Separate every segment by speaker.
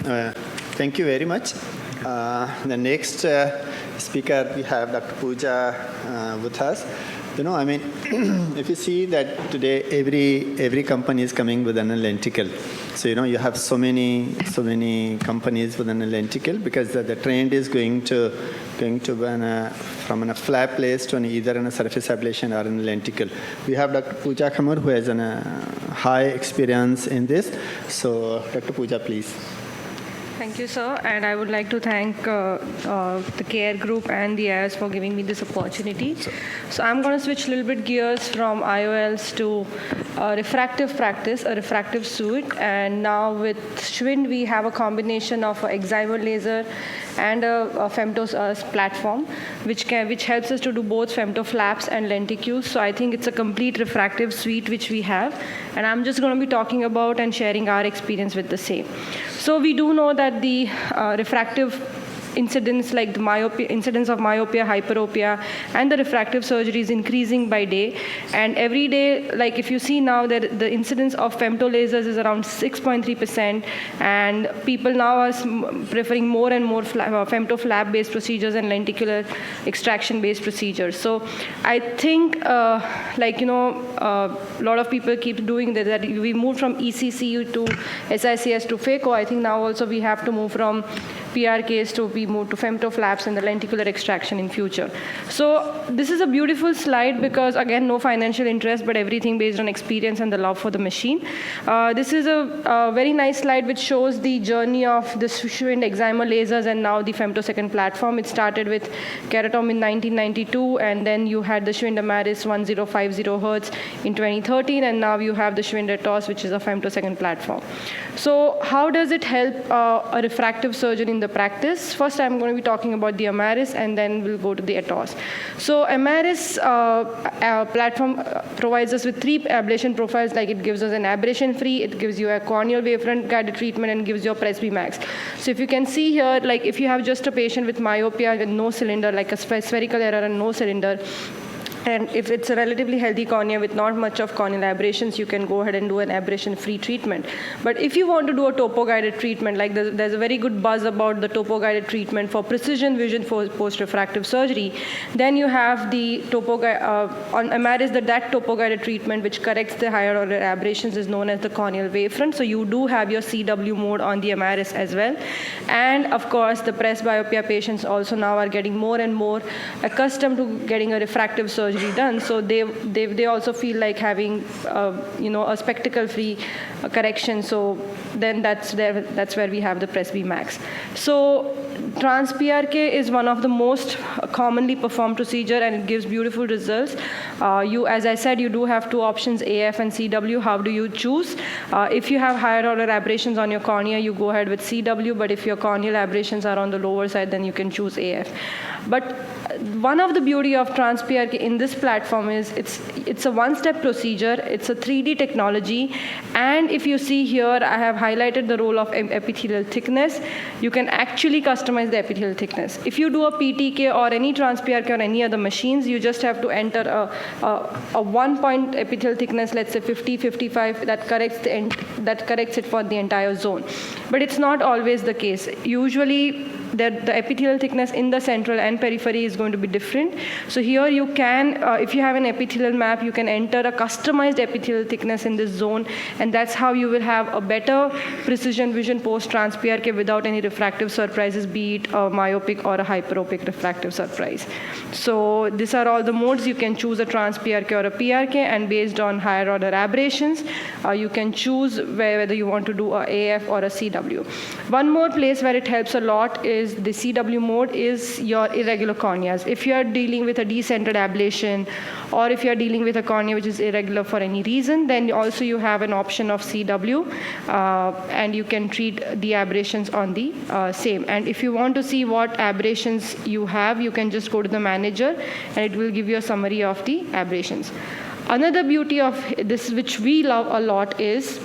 Speaker 1: Thank you very much. The next speaker, we have Dr. Pooja with us. If you see that today every company is coming with an lenticle. So, you have so many companies with an lenticle because the trend is going to from a flat place to either a surface ablation or a lenticle. We have Dr. Pooja Khamar, who has a high experience in this. So, Dr. Pooja, please.
Speaker 2: Thank you, sir. And I would like to thank the CARE group and the AIOS for giving me this opportunity. So I'm going to switch a little bit gears from IOLs to refractive practice, a refractive suite. And now with Schwind, we have a combination of an excimer laser and a femto platform, which helps us to do both femto flaps and lenticules. So I think it's a complete refractive suite which we have. And I'm just going to be talking about and sharing our experience with the same. So we do know that the refractive incidence, like the incidence of myopia, hyperopia, and the refractive surgery is increasing by day. And every day, like if you see now that the incidence of femto lasers is around 6.3%, and people now are preferring more and more femto flap-based procedures and lenticular extraction-based procedures. So I think, a lot of people keep doing that we moved from ECCU to SICS to phaco. I think now also we have to move from PRKs to be moved to femto flaps and the lenticular extraction in future. So this is a beautiful slide because, again, no financial interest, but everything based on experience and the love for the machine. This is a very nice slide which shows the journey of the Schwind excimer lasers and now the femtosecond platform. It started with Keratom in 1992, and then you had the Schwind Amaris 1050 Hz in 2013, and now you have the Schwind ATOS, which is a femtosecond platform. So how does it help a refractive surgeon in the practice? First, I'm going to be talking about the Amaris, and then we'll go to the ATOS. So Amaris platform provides us with 3 ablation profiles. Like it gives us an aberration-free, it gives you a corneal wavefront guided treatment, and gives you a Presby max. So if you can see here, like if you have just a patient with myopia with no cylinder, like a spherical error and no cylinder, and if it's a relatively healthy cornea with not much of corneal aberrations, you can go ahead and do an aberration-free treatment. But if you want to do a topo-guided treatment, like there's a very good buzz about the topo-guided treatment for precision vision for post-refractive surgery, then you have the on Amaris, that topo-guided treatment which corrects the higher order aberrations is known as the corneal wavefront. So you do have your CW mode on the Amaris as well. And of course, the presbyopia patients also now are getting more and more accustomed to getting a refractive surgery done, so they also feel like having a spectacle-free correction. So then that's where we have the Presby max. So trans PRK is one of the most commonly performed procedure, and it gives beautiful results. As I said, you do have 2 options, AF and CW. How do you choose? If you have higher order aberrations on your cornea, you go ahead with CW, but if your corneal aberrations are on the lower side, then you can choose AF. But one of the beauty of trans PRK in this platform is it's a one-step procedure, it's a 3D technology, and if you see here, I have highlighted the role of epithelial thickness. You can actually customize the epithelial thickness. If you do a PTK or any trans PRK or any other machines, you just have to enter a 1-point epithelial thickness, let's say 50, 55, that corrects it for the entire zone. But it's not always the case. Usually, the epithelial thickness in the central and periphery is going to be different. So here you can, if you have an epithelial map, you can enter a customized epithelial thickness in this zone, and that's how you will have a better precision vision post-trans PRK without any refractive surprises, be it a myopic or a hyperopic refractive surprise. So these are all the modes. You can choose a trans PRK or a PRK, and based on higher order aberrations, you can choose whether you want to do a AF or a CW. One more place where it helps a lot is the CW mode is your irregular corneas. If you are dealing with a decentered ablation, or if you are dealing with a cornea which is irregular for any reason, then also you have an option of CW, and you can treat the aberrations on the same. And if you want to see what aberrations you have, you can just go to the manager, and it will give you a summary of the aberrations. Another beauty of this, which we love a lot, is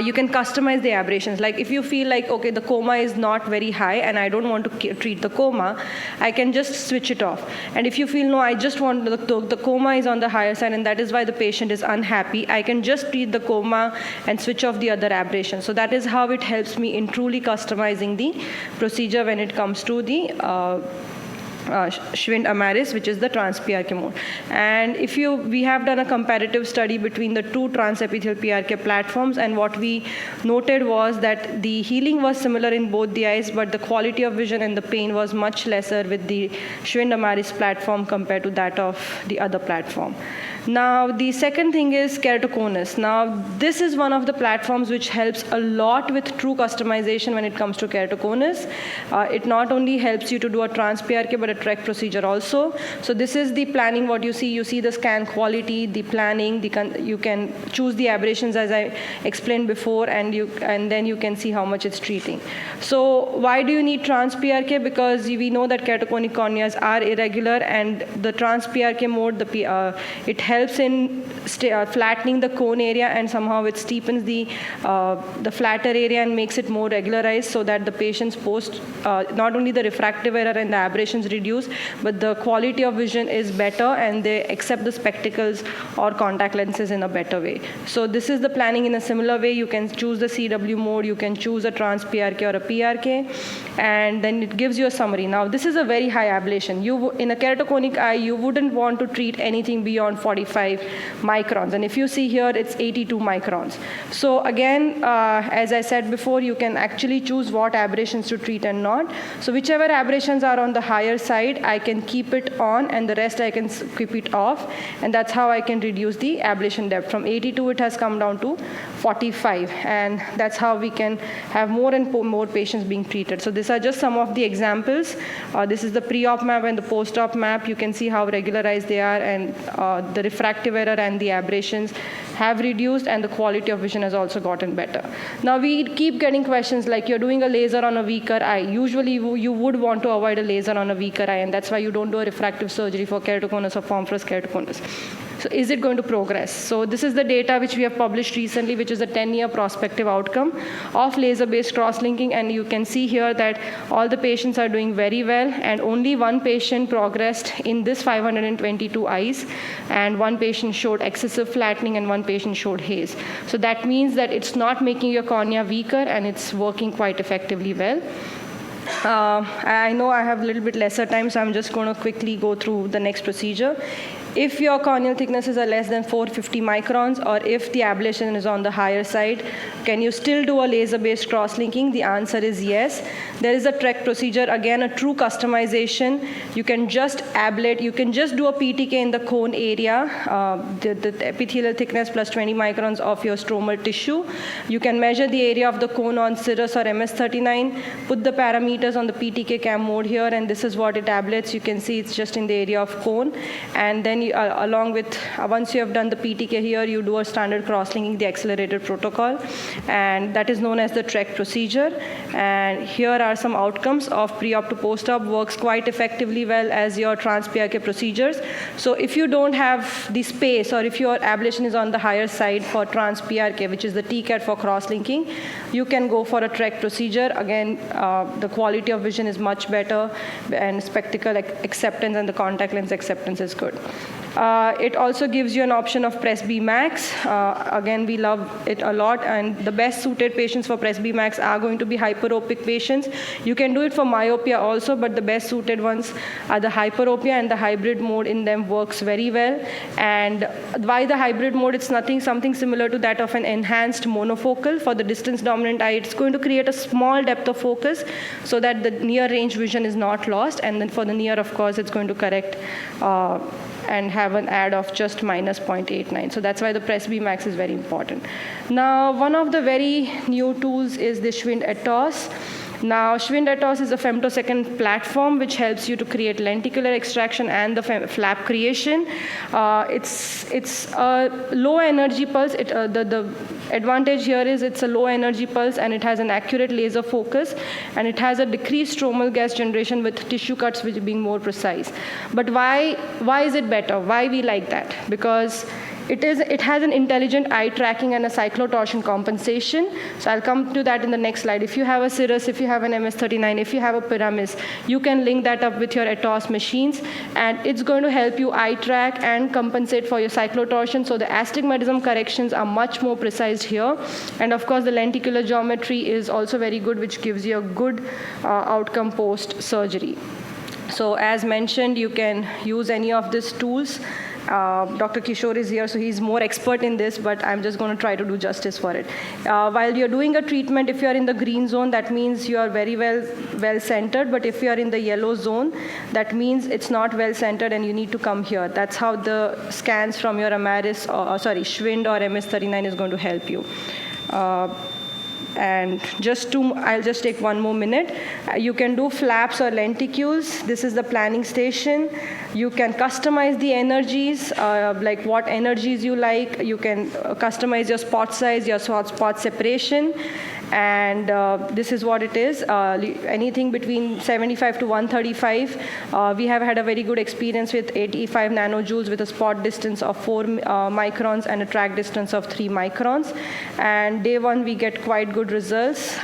Speaker 2: you can customize the aberrations. Like if you feel like, okay, the coma is not very high and I don't want to treat the coma, I can just switch it off. And if you feel, no, I just want the coma is on the higher side and that is why the patient is unhappy, I can just treat the coma and switch off the other aberration. So that is how it helps me in truly customizing the procedure when it comes to the Schwind Amaris, which is the trans-PRK mode. And we have done a comparative study between the two trans-epithelial PRK platforms, and what we noted was that the healing was similar in both the eyes, but the quality of vision and the pain was much lesser with the Schwind Amaris platform compared to that of the other platform. Now, the second thing is keratoconus. Now, this is one of the platforms which helps a lot with true customization when it comes to keratoconus. It not only helps you to do a trans-PRK, but a TREC procedure also. So this is the planning, what you see the scan quality, the planning, you can choose the aberrations as I explained before, and then you can see how much it's treating. So why do you need trans-PRK? Because we know that keratoconic corneas are irregular, and the trans-PRK mode, it helps in flattening the cone area, and somehow it steepens the flatter area and makes it more regularized, so that the patient's not only the refractive error and the aberrations reduce, but the quality of vision is better and they accept the spectacles or contact lenses in a better way. So this is the planning in a similar way. You can choose the CW mode, you can choose a trans-PRK or a PRK, and then it gives you a summary. Now this is a very high ablation. In a keratoconic eye, you wouldn't want to treat anything beyond 45 microns, and if you see here, it's 82 microns. So again, as I said before, you can actually choose what aberrations to treat and not. So whichever aberrations are on the higher side, I can keep it on, and the rest I can keep it off, and that's how I can reduce the ablation depth. From 82, it has come down to 45, and that's how we can have more and more patients being treated. So these are just some of the examples. This is the pre-op map and the post-op map. You can see how regularized they are, and the refractive error and the aberrations have reduced, and the quality of vision has also gotten better. Now we keep getting questions like, you're doing a laser on a weaker eye. Usually you would want to avoid a laser on a weaker eye, and that's why you don't do a refractive surgery for keratoconus or formiferous keratoconus. So is it going to progress? So this is the data which we have published recently, which is a 10-year prospective outcome of laser-based cross-linking, and you can see here that all the patients are doing very well, and only one patient progressed in this 522 eyes, and one patient showed excessive flattening, and one patient showed haze. So that means that it's not making your cornea weaker, and it's working quite effectively well. I know I have a little bit lesser time, so I'm just going to quickly go through the next procedure. If your corneal thicknesses are less than 450 microns, or if the ablation is on the higher side, can you still do a laser-based cross-linking? The answer is yes. There is a TREC procedure, again, a true customization. You can just ablate, you can just do a PTK in the cone area, the epithelial thickness plus 20 microns of your stromal tissue. You can measure the area of the cone on Cirrus or MS39, put the parameters on the PTK cam mode here, and this is what it ablates. You can see it's just in the area of cone, and then along with, once you have done the PTK here, you do a standard cross-linking, the accelerated protocol, and that is known as the TREC procedure. And here are some outcomes of pre-op to post-op. Works quite effectively well as your trans-PRK procedures. So if you don't have the space, or if your ablation is on the higher side for trans-PRK, which is the TCAT for cross-linking, you can go for a TREC procedure. Again, the quality of vision is much better, and spectacle acceptance and the contact lens acceptance is good. It also gives you an option of Press-B Max. Again, we love it a lot, and the best suited patients for Press-B Max are going to be hyperopic patients. You can do it for myopia also, but the best suited ones are the hyperopia, and the hybrid mode in them works very well. And why the hybrid mode? It's something similar to that of an enhanced monofocal. For the distance dominant eye, it's going to create a small depth of focus so that the near range vision is not lost, and then for the near, of course, it's going to correct and have an add of just minus 0.89. So that's why the Press-B Max is very important. Now, one of the very new tools is the Schwind Atos. Now, Schwind Atos is a femtosecond platform which helps you to create lenticular extraction and the flap creation. It's a low energy pulse. The advantage here is it's a low energy pulse, and it has an accurate laser focus, and it has a decreased stromal gas generation with tissue cuts which being more precise. But why is it better? Why we like that? Because It has an intelligent eye tracking and a cyclotorsion compensation. So I'll come to that in the next slide. If you have a Cirrus, if you have an MS39, if you have a Pyramis, you can link that up with your ATOS machines, and it's going to help you eye track and compensate for your cyclotorsion. So the astigmatism corrections are much more precise here. And of course, the lenticular geometry is also very good, which gives you a good outcome post-surgery. So as mentioned, you can use any of these tools. Dr. Kishore is here, so he's more expert in this, but I'm just going to try to do justice for it. While you're doing a treatment, if you're in the green zone, that means you are very well centered, but if you're in the yellow zone, that means it's not well centered and you need to come here. That's how the scans from your Amaris, Schwind or MS39 is going to help you. And I'll just take one more minute. You can do flaps or lenticules. This is the planning station. You can customize the energies, like what energies you like. You can customize your spot size, your spot separation. And this is what it is. Anything between 75 to 135. We have had a very good experience with 85 nanojoules with a spot distance of 4 microns and a track distance of 3 microns. And day one, we get quite good results.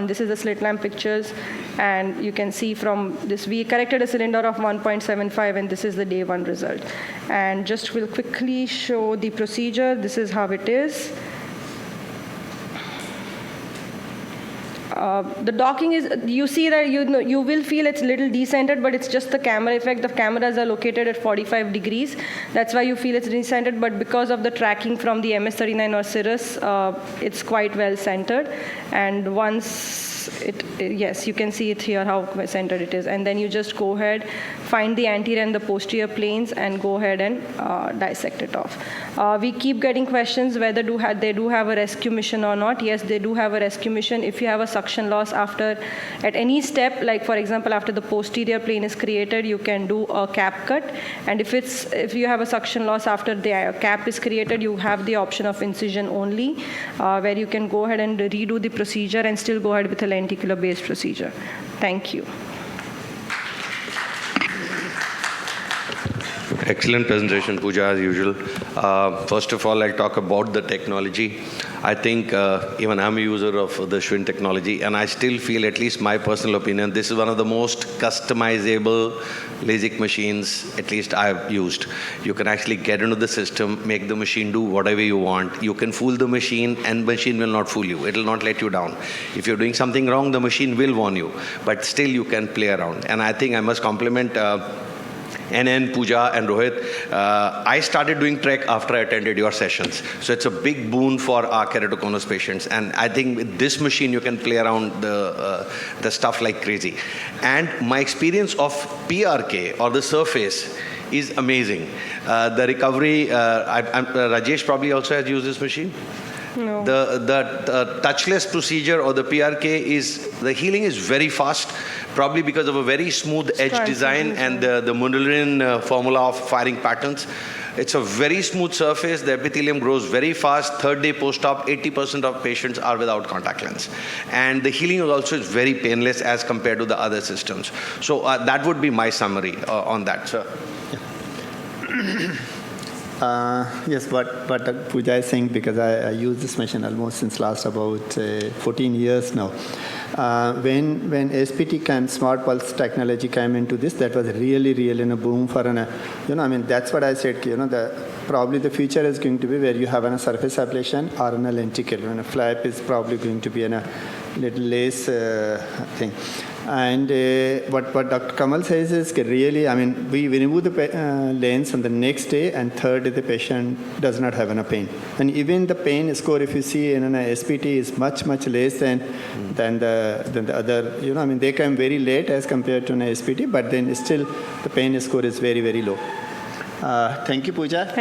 Speaker 2: This is the slit lamp pictures. And you can see from this, we corrected a cylinder of 1.75, and this is the day one result. And just will quickly show the procedure. This is how it is. The docking is, you see that you will feel it's a little decentered, but it's just the camera effect. The cameras are located at 45 degrees. That's why you feel it's decentered, but because of the tracking from the MS39 or Cirrus, it's quite well centered. And once yes, you can see it here how centered it is. And then you just go ahead, find the anterior and the posterior planes, and go ahead and dissect it off. We keep getting questions whether they do have a rescue mission or not. Yes, they do have a rescue mission. If you have a suction loss at any step, like for example, after the posterior plane is created, you can do a cap cut. And if you have a suction loss after the cap is created, you have the option of incision only, where you can go ahead and redo the procedure and still go ahead with a lenticular based procedure. Thank you.
Speaker 3: Excellent presentation, Pooja, as usual. First of all, I'll talk about the technology. I think even I'm a user of the Schwind technology, and I still feel, at least my personal opinion, this is one of the most customizable LASIK machines, at least I've used. You can actually get into the system, make the machine do whatever you want. You can fool the machine, and the machine will not fool you. It will not let you down. If you're doing something wrong, the machine will warn you, but still you can play around. And I think I must compliment NN, Pooja, and Rohit. I started doing trek after I attended your sessions. So it's a big boon for our keratoconus patients. And I think with this machine, you can play around the stuff like crazy. And my experience of PRK, or the surface, is amazing. The recovery, Rajesh probably also has used this machine.
Speaker 2: No.
Speaker 3: The touchless procedure, or the PRK, the healing is very fast, probably because of a very smooth edge design and the Mundelein formula of firing patterns. It's a very smooth surface. The epithelium grows very fast. Third day post-op, 80% of patients are without contact lens. And the healing is also very painless as compared to the other systems. So that would be my summary on that, sir.
Speaker 1: Yes, what Pooja is saying, because I use this machine almost since last about 14 years now. When SPT smart pulse technology came into this, that was really in a boom for that's what I said. Probably the future is going to be where you have a surface ablation or a lenticle. And a flap is probably going to be a little less thing. And what Dr. Kamal says is really, we remove the lens on the next day, and third day the patient does not have any pain. And even the pain score, if you see in an SPT, is much less than the other. They come very late as compared to an SPT, but then still the pain score is very low. Thank you, Pooja.